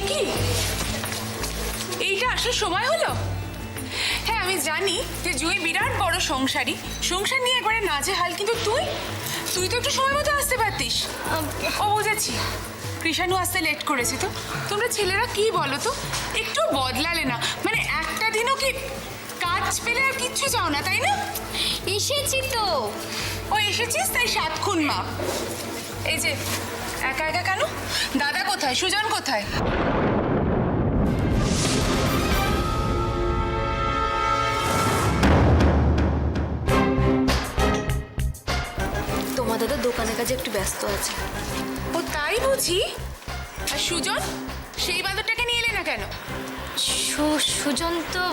কি এইটা আসার সময় হলো? হ্যাঁ আমি জানি যে জুই বিরাট বড় সংসারী, সংসার নিয়ে একবারে নাজেহাল, কিন্তু তুই তো একটু সময় মতো আসতে পারতিস। ও বুঝেছি, কৃষাণু আসতে লেট করেছে। তো তোমরা ছেলেরা কি বলো তো, একটু বদলালে না? মানে একটা দিনও কি কাজ পেলে আর কিচ্ছু চাও না, তাই না? এসেছি তো। ও এসেছিস তাই 7 খুন মা। এই যে একা একা কেন? দাদা কোথায়? সুজন কোথায়? তোমার দাদা দোকানের কাজে একটু ব্যস্ত আছে। ও তাই বুঝি? আর সুজন, সেই বাদরটাকে নিয়ে এলে না কেন? সুজন তো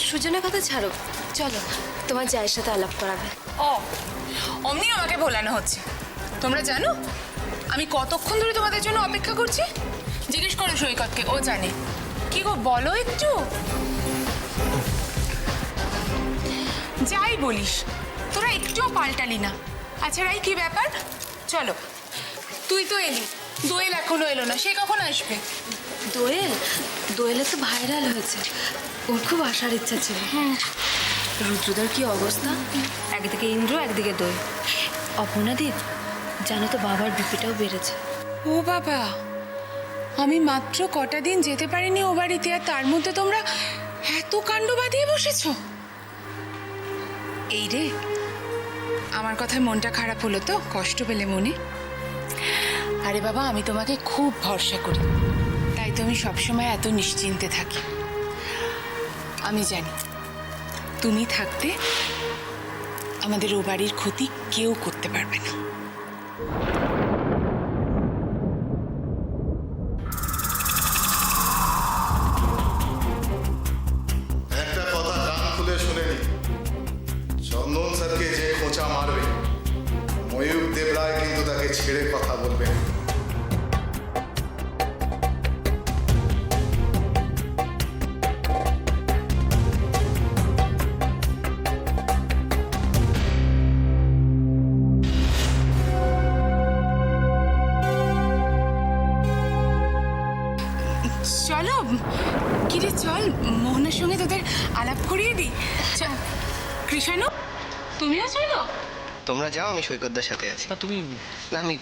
সুজনের কথা ছাড়ো, চলো তোমার জায়ের সাথে আলাপ করাবে। ও অমনি আমাকে ভোলানো হচ্ছে। তোমরা জানো আমি কতক্ষণ ধরে তোমাদের জন্য অপেক্ষা করছি? জিজ্ঞেস করো সৈকতকে, ও জানে। কি গো বলো একটু। যাই বলিস, তোরা একটুও পাল্টালি না। আচ্ছা রাই, কি ব্যাপার? চলো, তুই তো এলি, দোয়েল এখনো এলো না, সে কখন আসবে? দোয়েলে তো ভাইরাল হয়েছে, ওর খুব আসার ইচ্ছা ছিল। রুদ্রদার কি অবস্থা? একদিকে ইন্দ্র, একদিকে দোয়েল। অপর্ণাদীপ, জানো তো বাবার বিপিটাও বেড়েছে। ও বাবা, আমি মাত্র কটা দিন যেতে পারিনি ও বাড়িতে, আর তার মধ্যে তোমরা এত কাণ্ড বাঁধিয়ে বসেছো। এই রে, আমার কথায় মনটা খারাপ হলো তো? কষ্ট পেলে মনে? আরে বাবা, আমি তোমাকে খুব ভরসা করি, তাই তো আমি সবসময় এত নিশ্চিন্তে থাকি। আমি জানি তুমি থাকতে আমাদের ও বাড়ির ক্ষতি কেউ করতে পারবে না। একটা কথা কান খুলে শুনে নি, চন্দন স্যারকে যে খোঁচা মারবে, ময়ূর দেবরায় কিন্তু তাকে ছেড়ে কথা বলবে। চলো কিরে, চল মোহনের সঙ্গে তোদের আলাপ করিয়ে দিই। কৃষাণু, তুমিও চলো। তোমরা যাও, আমি সৈকতদার সাথে আছি। না তুমি না আমি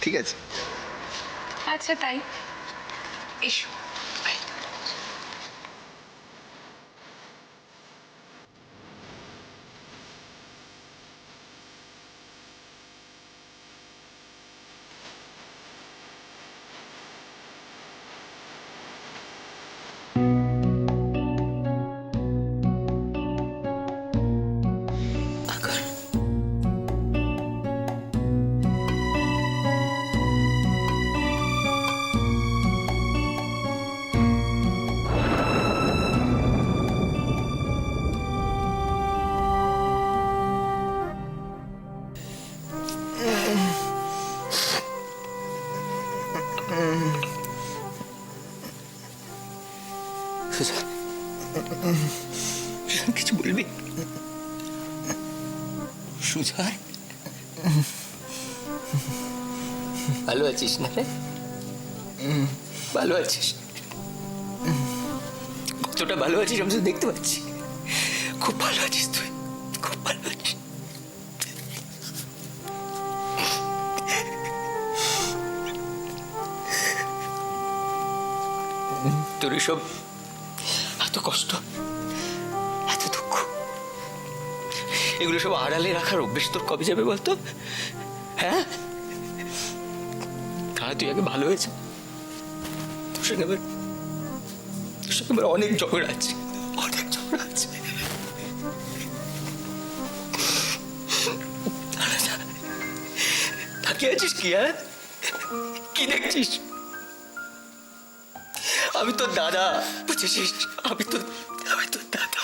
ঠিক আছে। আচ্ছা তাই, এসো। কিছু বলবি? সুজয়, ভালো আছিস না রে? ভালো আছিস? কতটা ভালো আছিস আমি তো দেখতে পাচ্ছি। খুব ভালো আছিস তুই, খুব ভালো আছিস। তোর এসব এত কষ্ট, এত দুঃখ, এগুলো সব আড়ালে রাখার অভ্যেস তোর কবে যাবে বলতো? হ্যাঁ, তাহলে তুই আগে ভালো হয়েছে। তোর সঙ্গে এবার অনেক ঝগড়া আছে, অনেক ঝগড়া আছে। তাকিয়ে আছিস কি? হ্যাঁ, কি দেখছিস? আমি তোর দাদা, বুঝেছিস? আমি তোর দাদা।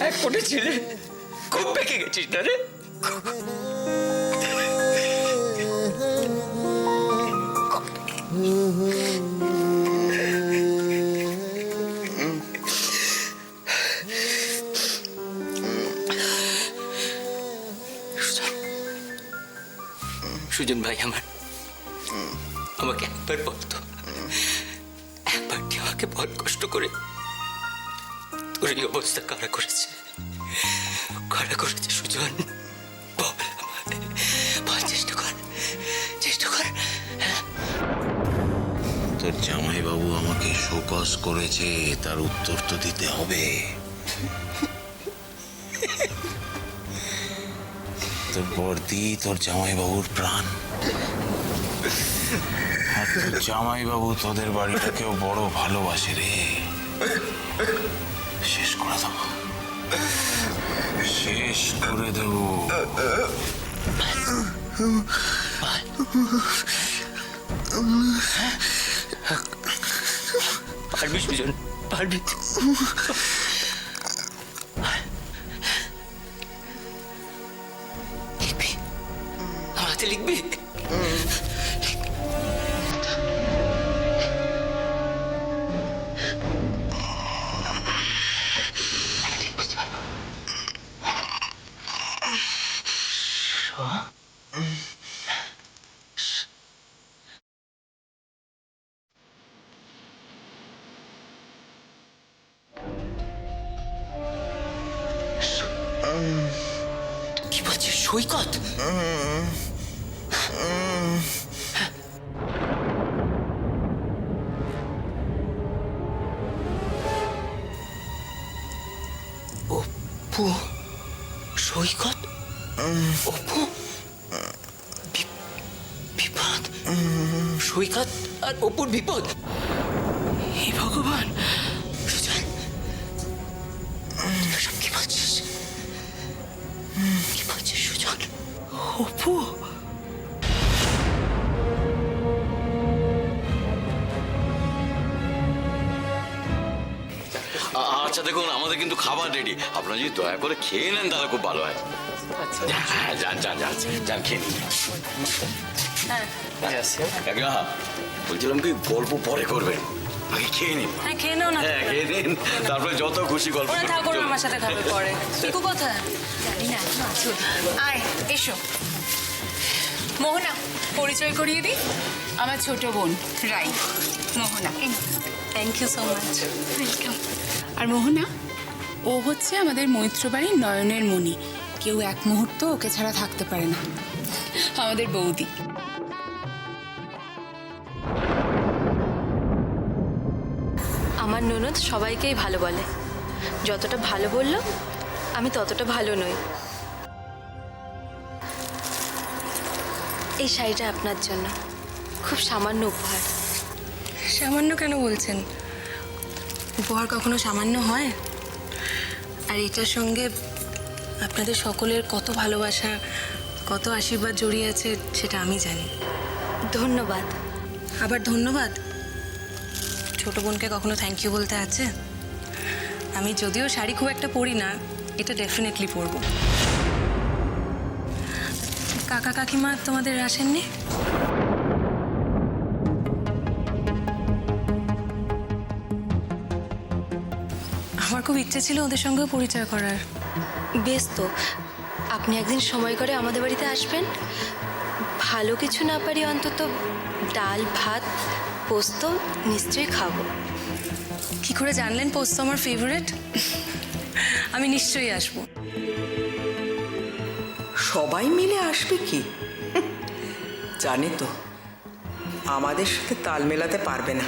এক ফোঁটা ছেলে খুব পেকে গেছিস না রে? সুজন ভাই আমার, আমাকে একবার বলতো, একবার কি আমাকে বল কষ্ট করে তোর এই অবস্থা কারা করেছে, কারা করেছে সুজন? বল আমায়, বল, চেষ্টা কর, চেষ্টা কর। তোর জামাইবাবু আমাকে শোকজ করেছে, তার উত্তর তো দিতে হবে। তোর বর্দি তোর জামাইবাবুর প্রাণ, আর তোর জামাইবাবু তোদের বাড়িটাকেও বড় ভালোবাসে রে। শেষ করে দেবো, শেষ করে দেবো। পারবি সুজন, পারবি। লিখবি, আমার হাতে লিখবি। কি বলছিস সৈকত? অপু, সৈকত, অপু, বিপদ, সৈকত আর অপুর বিপদ। হে ভগবান, সুজন, তোরা সব কি বলছিস? কি বলছিস সুজন? অপু, আচ্ছা দেখুন, আমাদের কিন্তু খাবার রেডি, আপনারা যদি দয়া করে খেয়ে নেন তাহলে খুব ভালো হয়। হ্যাঁ, যান যান যান যান, খেয়ে নিন। কাকা, বলছিলাম কি গল্প পরে করবেন, আগে খেয়ে নিন। হ্যাঁ, খেয়ে নাও না। হ্যাঁ, খেয়ে নিন, তারপরে যত খুশি গল্প ওরা থাকো না, আমার সাথে খাবে পরে। চিকু কোথায়? জানি না, এখনো আছে। আয়, এসো। মোহনা, পরিচয় করিয়ে দিই, আমার ছোট বোন Rai, Mohona. Thank you so much. Welcome. আর মোহনা, ও হচ্ছে আমাদের মৈত্রবাড়ির নয়নের মণি, কেউ এক মুহূর্ত ওকে ছাড়া থাকতে পারে না, আমাদের বৌদি। আমার ননদ সবাইকেই ভালো বলে, যতটা ভালো বললো আমি ততটা ভালো নই। এই শাড়িটা আপনার জন্য, খুব সামান্য উপহার। সামান্য কেন বলছেন? উপহার কখনো সামান্য হয়? আর এটার সঙ্গে আপনাদের সকলের কত ভালোবাসা, কত আশীর্বাদ জড়িয়ে আছে সেটা আমি জানি। ধন্যবাদ। আবার ধন্যবাদ? ছোট বোনকে কখনো থ্যাংক ইউ বলতে আছে? আমি যদিও শাড়ি খুব একটা পরি না, এটা ডেফিনেটলি পরবো। কাকা কাকিমা তোমাদের আসেননি? আমার খুব ইচ্ছে ছিল ওদের সঙ্গেও পরিচয় করার। বেশ তো, আপনি একদিন সময় করে আমাদের বাড়িতে আসবেন। ভালো কিছু না পারি অন্তত ডাল ভাত পোস্ত নিশ্চয়ই খাবো। কি করে জানলেন পোস্ত আমার ফেভারিট? আমি নিশ্চয়ই আসবো। সবাই মিলে আসবে কি? জানি তো আমাদের সাথে তাল মেলাতে পারবে না।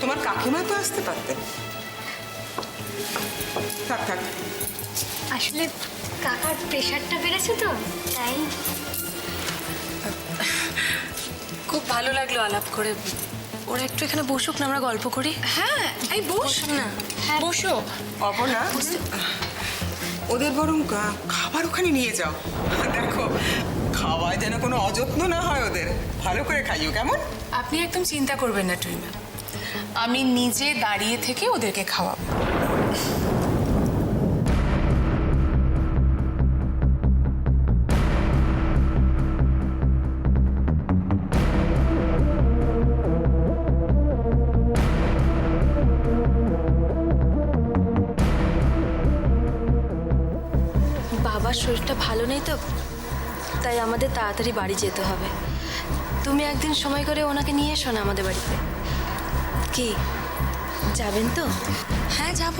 তোমার কাকিমা তো আসতে পারতেন। থাক থাক, আসলে কাকার প্রেশারটা বেড়েছে তো তাই। খুব ভালো লাগলো আলাপ করে। ওরা একটু এখানে বসুক না, আমরা গল্প করি। হ্যাঁ, এই বস না, বসো। অপর্ণা, ওদের বরং খাবার ওখানে নিয়ে যাও। দেখো খাওয়ায় যেন কোনো অযত্ন না হয় ওদের, ভালো করে খাইও, কেমন? আপনি একদম চিন্তা করবেন না টুইমা, আমি নিজে দাঁড়িয়ে থেকে ওদেরকে খাওয়াবো। বাবা বাবার শরীরটা ভালো নেই তো, তাই আমাদের তাড়াতাড়ি বাড়ি যেতে হবে। তুমি একদিন সময় করে ওনাকে নিয়ে এসো না আমাদের বাড়িতে। কি যাবেন তো? হ্যাঁ যাব,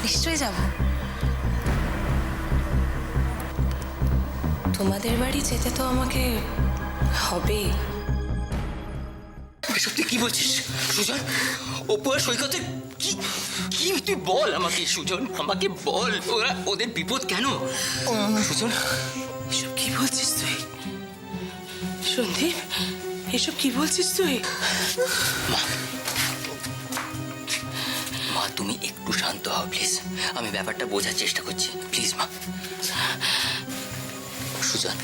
নিশ্চয়ই যাব। তোমাদের বাড়ি যেতে তো আমাকে হবেই। এসব তুই কি বলছিস সুজন? অপু আর সৈকতের কি কি তুই বল আমাকে সুজন, আমাকে বল ওরা ওদের বিপদ কেন? সুজন এসব কি বলছিস তুই সন্দীপ? এসব কি বলছিস তুই? মা, মা তুমি একটু শান্ত হও প্লিজ। আমি ব্যাপারটা বোঝার চেষ্টা করছি, প্লিজ মা। সুজন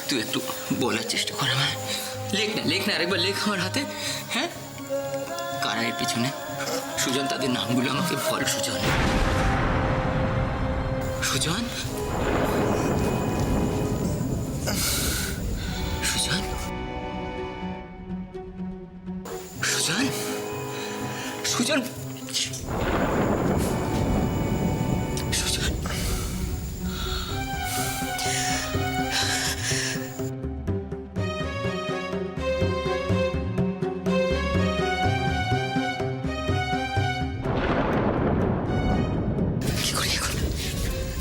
তুই একটু বলার চেষ্টা কর আমার। লেখ না আরেকবার লেখ আমার হাতে। হ্যাঁ, কারা এর পিছনে? সুজন তাদের নামগুলো আমাকে বল সুজন। সুজন সুজন সুজন সুজন সুজন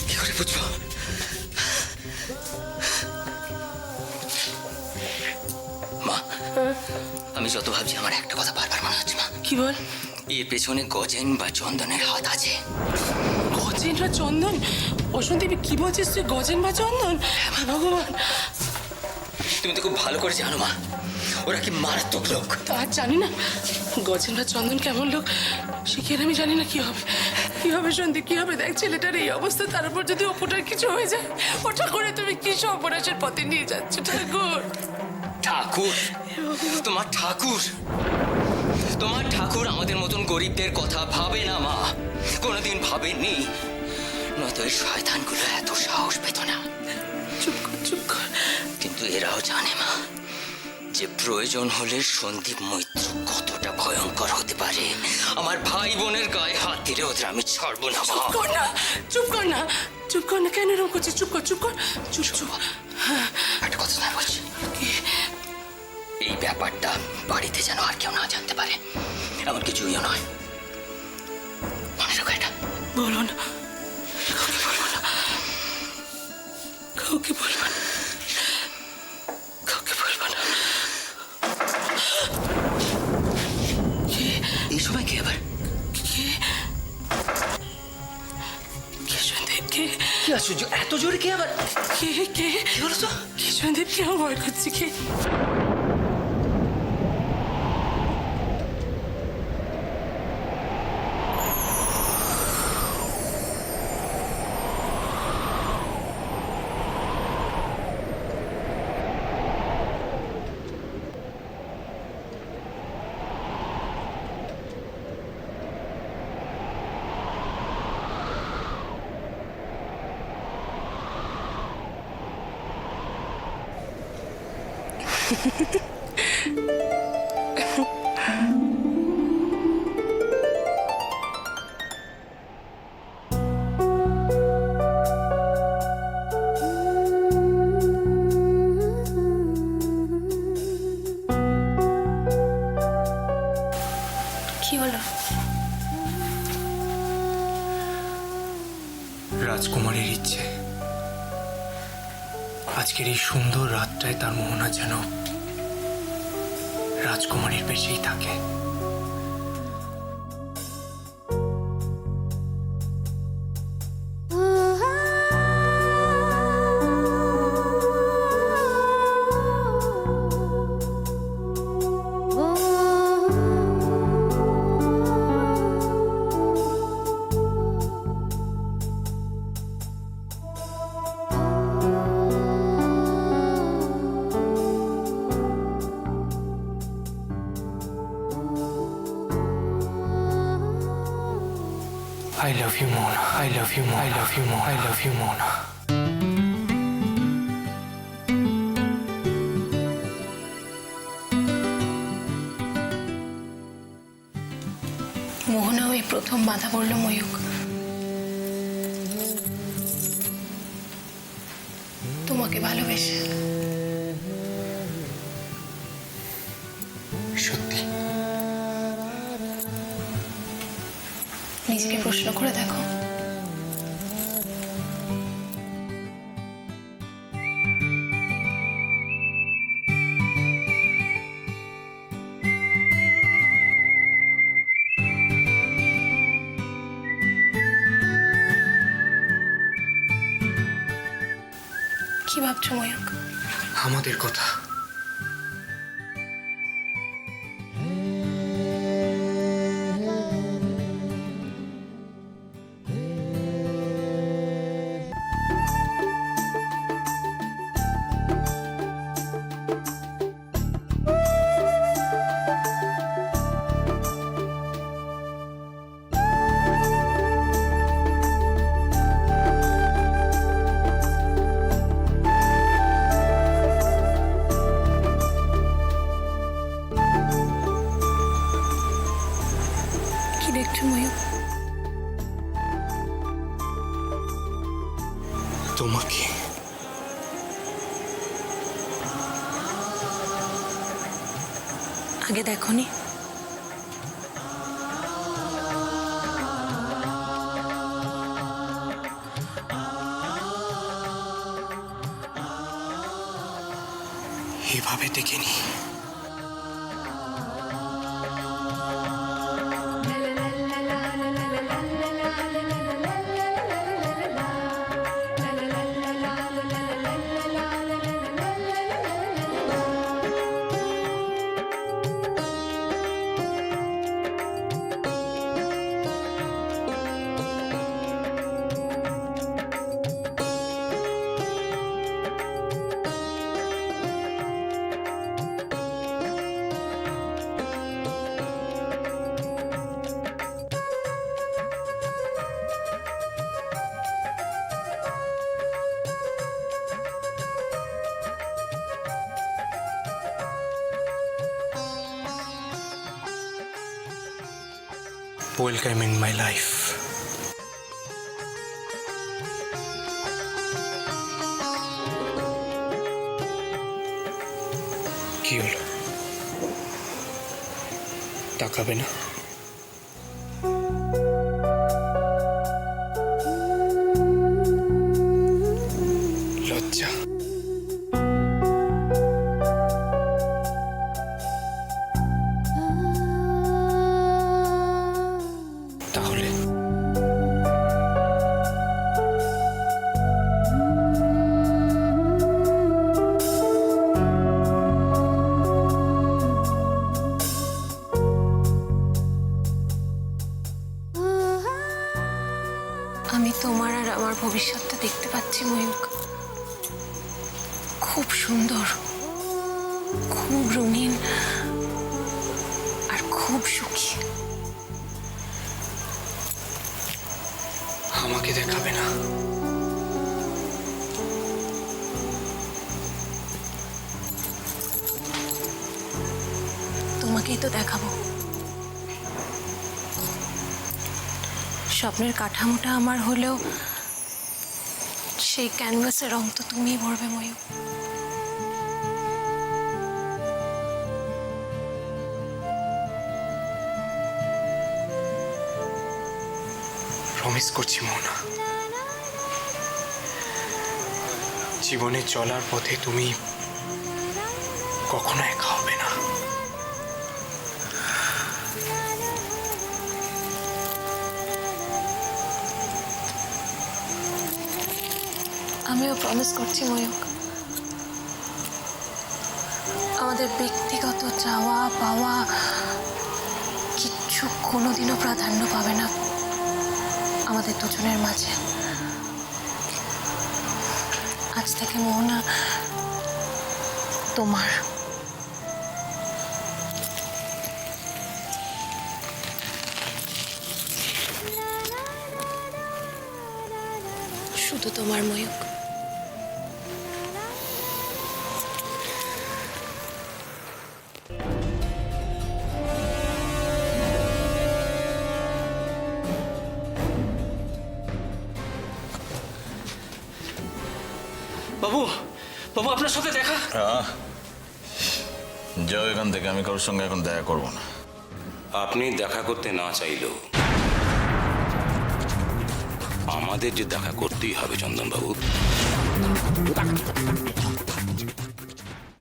কি করে বুঝবো? মা, আমি যত ভাবছি আমার একটা কথা বারবার মনে হচ্ছে মা। কি বল? এর পেছনে গজেন বা চন্দনের হাত আছে। গজেন বা চন্দন? বসন্তী কি বলছিস তুই? গজেন বা চন্দন? ভগবান, তুমি তো খুব ভালো করে জানো মা ওরা কি মারাত্মক লোক। তা আর জানি না গজেন বা চন্দন কেমন লোক সে কি আমি জানি না। কি হবে কি হবে সন্দীপ, কি হবে? দেখ ছেলেটার এই অবস্থা, তার উপর যদি অপুটার কিছু হয়ে যায়, ওটা করে তুমি কি সর্বনাশের পথে নিয়ে যাচ্ছ ঠাকুর? ঠাকুর? তোমার ঠাকুর? তোমার ঠাকুর আমাদের মতন গরিবদের কথা ভাবে না মা, কোনোদিন ভাবেনি। নয়তো এই শয়তানগুলো এত সাহস পেত না। চুপ কর চুপ কর। কিন্তু এরাও জানে মা যে প্রয়োজন হলে সন্দীপ মৈত্র কতটা ভয়ঙ্কর হতে পারে। আমার ভাই বোনের গায়ে হাত দিলে ওদের আমি ছাড়বো না। চুপ কর না, চুপ কর না, চুপ কর না। কেন এরকম করছিস? চুপ কর চুপ কর, চুপ চুপ। একটা কথা না বলছি, এই ব্যাপারটা বাড়িতে যেন আর কেউ না জানতে পারে, এমন কিছুইও নয়। মনে রাখো এটা। বলো না, কাউকে বলবো না, কাউকে বলবো না, কাউকে বলবো না। এই সময় কে আবার? কে কে সন্দীপ? কে কি আশ্চর্য, এত জোরে কে আবার? কে কে কি হলো তো? কে সন্দীপ? কেউ ভয় করছে? কে? কি হলো? রাজকুমারীর ইচ্ছে আজকের এই সুন্দর রাতটায় তার মোহনা যেন রাজকুমারীর বেশেই থাকে। I love you, Mona. I love you, Mona. I love you, Mona. I love you, Mona. মোহনা ওই প্রথম বাধা পড়লো ময়ূক। তোকে ভালোবেসে। সত্যি? নিজেকে প্রশ্ন করে দেখো। কি ভাবছো ময়ূক? আমাদের কথা। কি দেখছো ময়ূক? তোমাকে। আগে দেখোনি? এভাবে দেখিনি। Welcome in my life. কি হলো? তাকাবে না? লজ্জা? তাহলে আমি তোমার আর আমার ভবিষ্যৎটা দেখতে পাচ্ছি ময়ূক। খুব সুন্দর, খুব রঙিন আর খুব সুখী। আমাকে দেখাবে না? তোমাকেই তো দেখাবো। স্বপ্নের কাঠামোটা আমার হলেও সেই ক্যানভাসের রং তো তুমিই ভরবে ময়ূক। প্রমিস করছি মোনা, জীবনে চলার পথে তুমি কখনো একা হবে না। আমিও প্রমিস করছি ময়ূক, আমাদের ব্যক্তিগত চাওয়া পাওয়া কিচ্ছু কোনোদিনও প্রাধান্য পাবে না আমাদের দুজনের মাঝে। আজ থেকে মোহনা তোমার। শুধু তোমার ময়ূক। বাবু বাবু আপনার সাথে দেখা। যাও এখান থেকে, আমি কারোর সঙ্গে এখন দেখা করবো না। আপনি দেখা করতে না চাইলেও আমাদের যে দেখা করতেই হবে চন্দন বাবু।